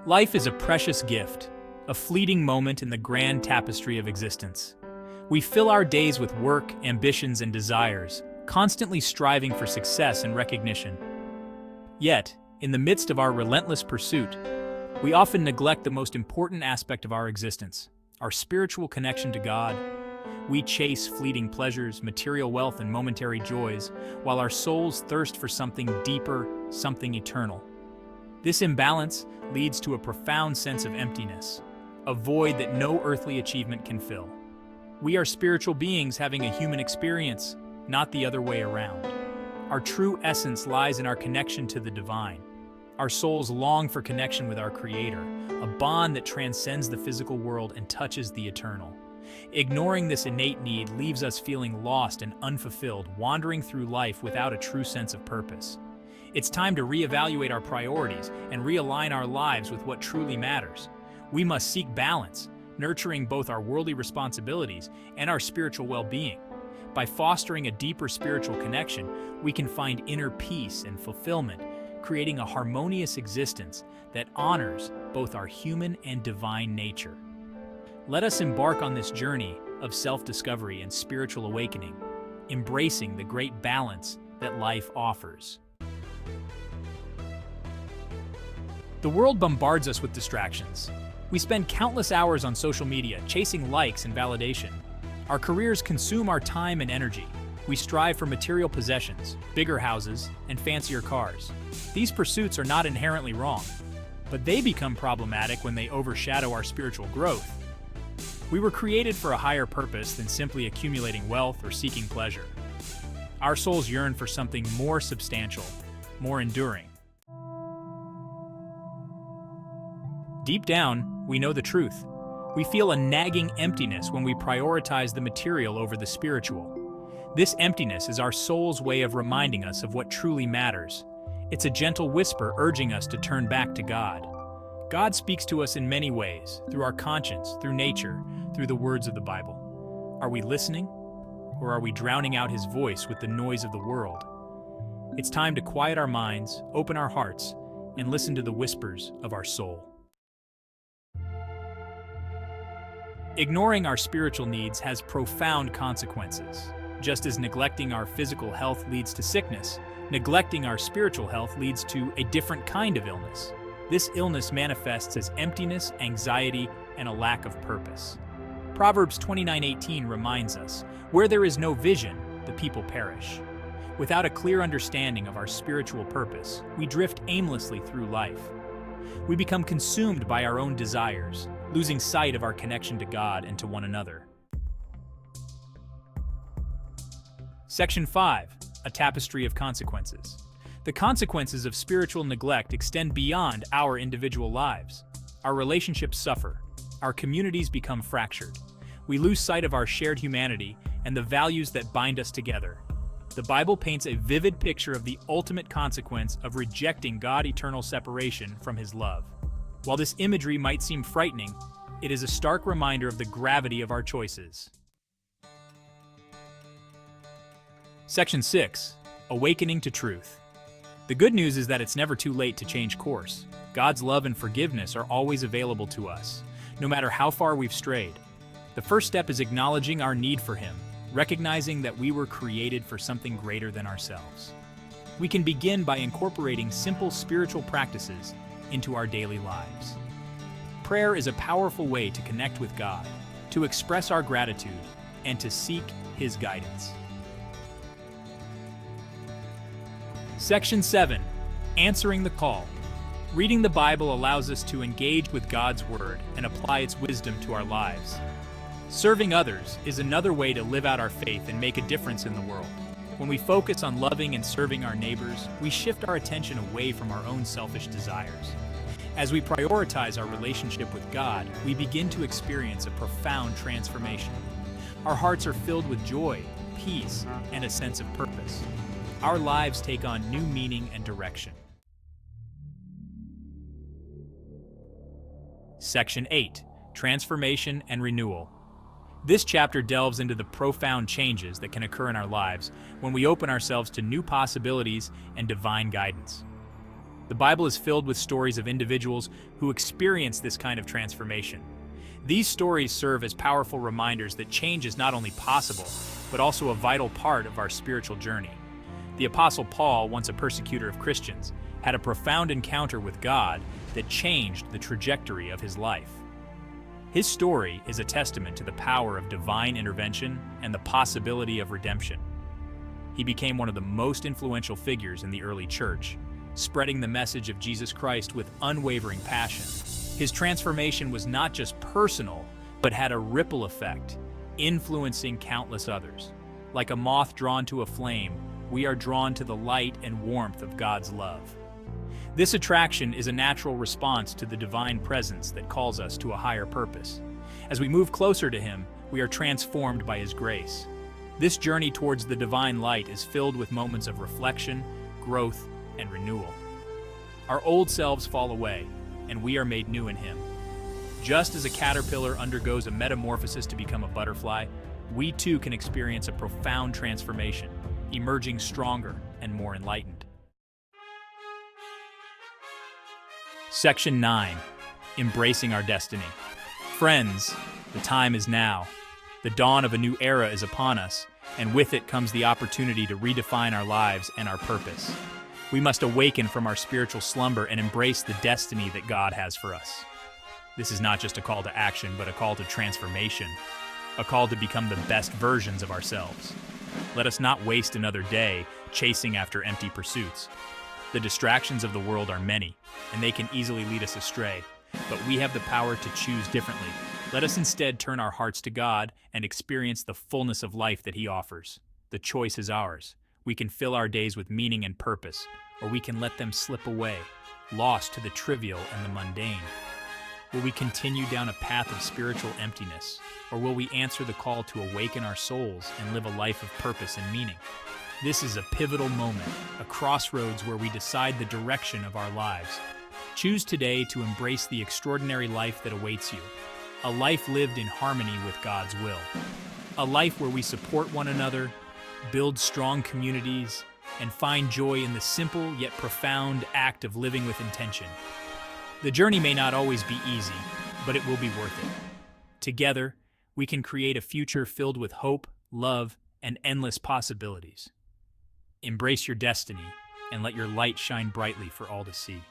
Life is a precious gift, a fleeting moment in the grand tapestry of existence. We fill our days with work, ambitions, and desires, constantly striving for success and recognition. Yet, in the midst of our relentless pursuit, we often neglect the most important aspect of our existence, our spiritual connection to God. We chase fleeting pleasures, material wealth, and momentary joys, while our souls thirst for something deeper, something eternal. This imbalance leads to a profound sense of emptiness, a void that no earthly achievement can fill. We are spiritual beings having a human experience, not the other way around. Our true essence lies in our connection to the divine. Our souls long for connection with our Creator, a bond that transcends the physical world and touches the eternal. Ignoring this innate need leaves us feeling lost and unfulfilled, wandering through life without a true sense of purpose. It's time to reevaluate our priorities and realign our lives with what truly matters. We must seek balance, nurturing both our worldly responsibilities and our spiritual well-being. By fostering a deeper spiritual connection, we can find inner peace and fulfillment, creating a harmonious existence that honors both our human and divine nature. Let us embark on this journey of self-discovery and spiritual awakening, embracing the great balance that life offers. The world bombards us with distractions. We spend countless hours on social media chasing likes and validation. Our careers consume our time and energy. We strive for material possessions, bigger houses, and fancier cars. These pursuits are not inherently wrong, but they become problematic when they overshadow our spiritual growth. We were created for a higher purpose than simply accumulating wealth or seeking pleasure. Our souls yearn for something more substantial, more enduring. Deep down, we know the truth. We feel a nagging emptiness when we prioritize the material over the spiritual. This emptiness is our soul's way of reminding us of what truly matters. It's a gentle whisper urging us to turn back to God. God speaks to us in many ways, through our conscience, through nature, through the words of the Bible. Are we listening, or are we drowning out His voice with the noise of the world? It's time to quiet our minds, open our hearts, and listen to the whispers of our soul. Ignoring our spiritual needs has profound consequences. Just as neglecting our physical health leads to sickness, neglecting our spiritual health leads to a different kind of illness. This illness manifests as emptiness, anxiety, and a lack of purpose. Proverbs 29:18 reminds us, "Where there is no vision, the people perish." Without a clear understanding of our spiritual purpose, we drift aimlessly through life. We become consumed by our own desires, losing sight of our connection to God and to one another. Section 5. A tapestry of consequences. The consequences of spiritual neglect extend beyond our individual lives. Our relationships suffer. Our communities become fractured. We lose sight of our shared humanity and the values that bind us together. The Bible paints a vivid picture of the ultimate consequence of rejecting God's eternal separation from His love. While this imagery might seem frightening, it is a stark reminder of the gravity of our choices. Section 6. Awakening to truth. The good news is that it's never too late to change course. God's love and forgiveness are always available to us, no matter how far we've strayed. The first step is acknowledging our need for Him, recognizing that we were created for something greater than ourselves. We can begin by incorporating simple spiritual practices into our daily lives. Prayer is a powerful way to connect with God, to express our gratitude, and to seek His guidance. Section 7. Answering the call. Reading the Bible allows us to engage with God's Word and apply its wisdom to our lives. Serving others is another way to live out our faith and make a difference in the world. When we focus on loving and serving our neighbors, we shift our attention away from our own selfish desires. As we prioritize our relationship with God, we begin to experience a profound transformation. Our hearts are filled with joy, peace, and a sense of purpose. Our lives take on new meaning and direction. Section 8. Transformation and renewal. This chapter delves into the profound changes that can occur in our lives when we open ourselves to new possibilities and divine guidance. The Bible is filled with stories of individuals who experience this kind of transformation. These stories serve as powerful reminders that change is not only possible, but also a vital part of our spiritual journey. The Apostle Paul, once a persecutor of Christians, had a profound encounter with God that changed the trajectory of his life. His story is a testament to the power of divine intervention and the possibility of redemption. He became one of the most influential figures in the early church, spreading the message of Jesus Christ with unwavering passion. His transformation was not just personal, but had a ripple effect, influencing countless others. Like a moth drawn to a flame, we are drawn to the light and warmth of God's love. This attraction is a natural response to the divine presence that calls us to a higher purpose. As we move closer to Him, we are transformed by His grace. This journey towards the divine light is filled with moments of reflection, growth, and renewal. Our old selves fall away, and we are made new in Him. Just as a caterpillar undergoes a metamorphosis to become a butterfly, we too can experience a profound transformation, emerging stronger and more enlightened. Section 9. Embracing our destiny. Friends, the time is now. The dawn of a new era is upon us, and with it comes the opportunity to redefine our lives and our purpose. We must awaken from our spiritual slumber and embrace the destiny that God has for us. This is not just a call to action, but a call to transformation, a call to become the best versions of ourselves. Let us not waste another day chasing after empty pursuits. The distractions of the world are many, and they can easily lead us astray, but we have the power to choose differently. Let us instead turn our hearts to God and experience the fullness of life that He offers. The choice is ours. We can fill our days with meaning and purpose, or we can let them slip away, lost to the trivial and the mundane. Will we continue down a path of spiritual emptiness, or will we answer the call to awaken our souls and live a life of purpose and meaning? This is a pivotal moment, a crossroads where we decide the direction of our lives. Choose today to embrace the extraordinary life that awaits you, a life lived in harmony with God's will, a life where we support one another, build strong communities, and find joy in the simple yet profound act of living with intention. The journey may not always be easy, but it will be worth it. Together, we can create a future filled with hope, love, and endless possibilities. Embrace your destiny and let your light shine brightly for all to see.